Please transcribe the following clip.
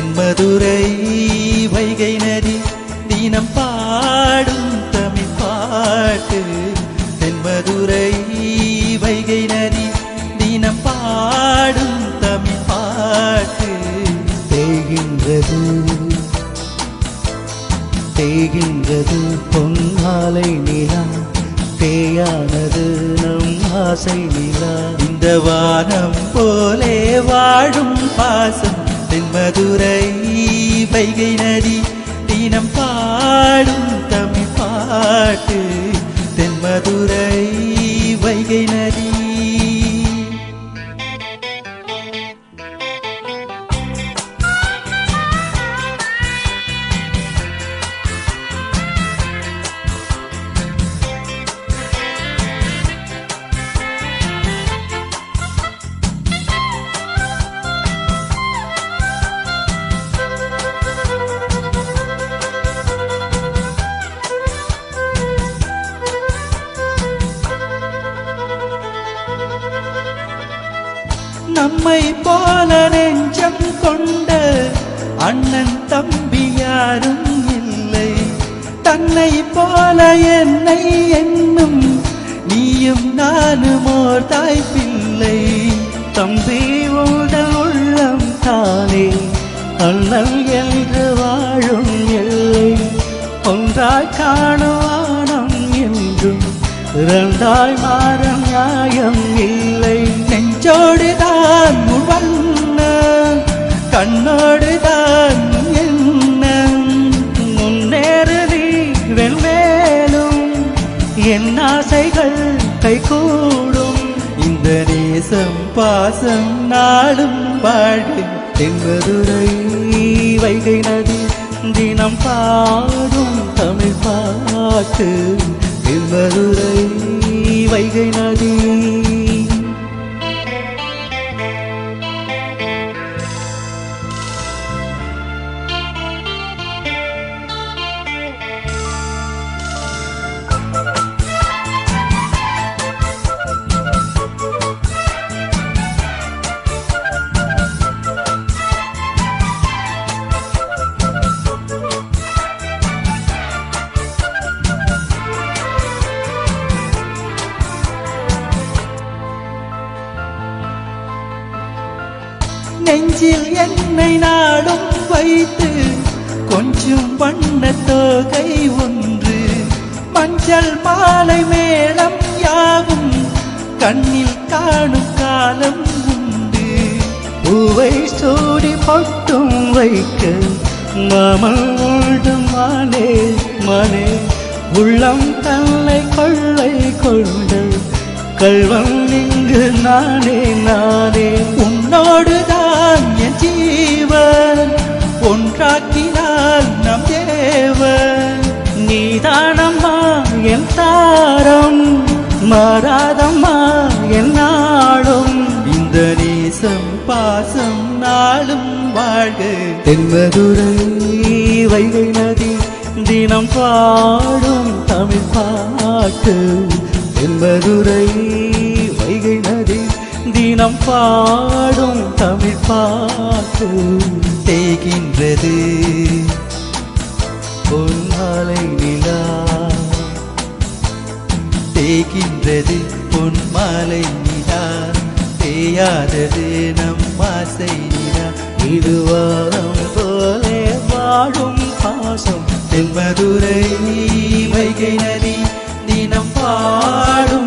தென்மதுரை வைகை நதி தினம் பாடும் தமிழ் பாட்டு. தென்மதுரை வைகை நதி தினம் பாடும் தமிழ் பாட்டு. தேகின்றது தேகின்றது பொன்னாலை நிலா, தேயானது நம் ஆசை நிலா. இந்த வானம் போலே வாழும் பாசம் தென்மதுரை வைகை நதி தினம் பாடும் தமிழ் பாட்டு. தென்மதுரை வைகை நதி. நம்மை போல நெஞ்சம் கொண்ட அண்ணன் தம்பி யாரும் இல்லை. தன்னை போல என்னை என்னும் நீயும் நானும் ஓர் தாய் பிள்ளை. தம்பி உடல் உள்ளம் தானே அண்ணன் என்று வாழும் எல்லை. ஒன்றாய் காணுவானம் என்றும் இரண்டாய் மாற நியாயம் இல்லை. நெஞ்சோடுதான் முவண்ண கண்ணோடுதான் என்ன. முன்னேறு நீ வெல்வேலும் என் ஆசைகள் கைகூடும். இந்த நேசம் பாசம் நாளும் பாடு. தென்மதுரை வைகை நதி தினம் பாடும் தமிழ் பாட்டு. தென்மதுரை வைகை நதி. நெஞ்சில் என்னை நாடும் வைத்து கொஞ்சம் வண்ண தோகை ஒன்று. மஞ்சள் மாலை மேளம் யாவும் கண்ணில் காணும் காலம் உண்டு. பூவை சூடி பொட்டும் வைக்க மாமல் உண்டு மானே மானே. உள்ளம் தன்னை கொள்ளை கொண்டு கள்வன் இங்கு நானே நானே. உன்னோடுதான் என் ஜீவன் ஒன்றாக்கினால் நம் தேவன். நீதானம்மா என் தாரம் மாறாதம்மா என் நாளும். இந்த நேசம் பாசம் நாளும் வாழ்க. தென்மதுரை வைகை நதி தினம் பாடும் தமிழ் பாட்டு. தென்மதுரை வைகை நதி தினம் பாடும் தமிழ் பாட்டு. தேகின்றது பொன்னாலை நிலா, தேகின்றது பொன்மாலை நிலா. தேயாதது நம் ஆசை நிலா. இது வாரம் போலே வாழும் பாசம். தென்மதுரை வைகை நதி தினம் பாடும்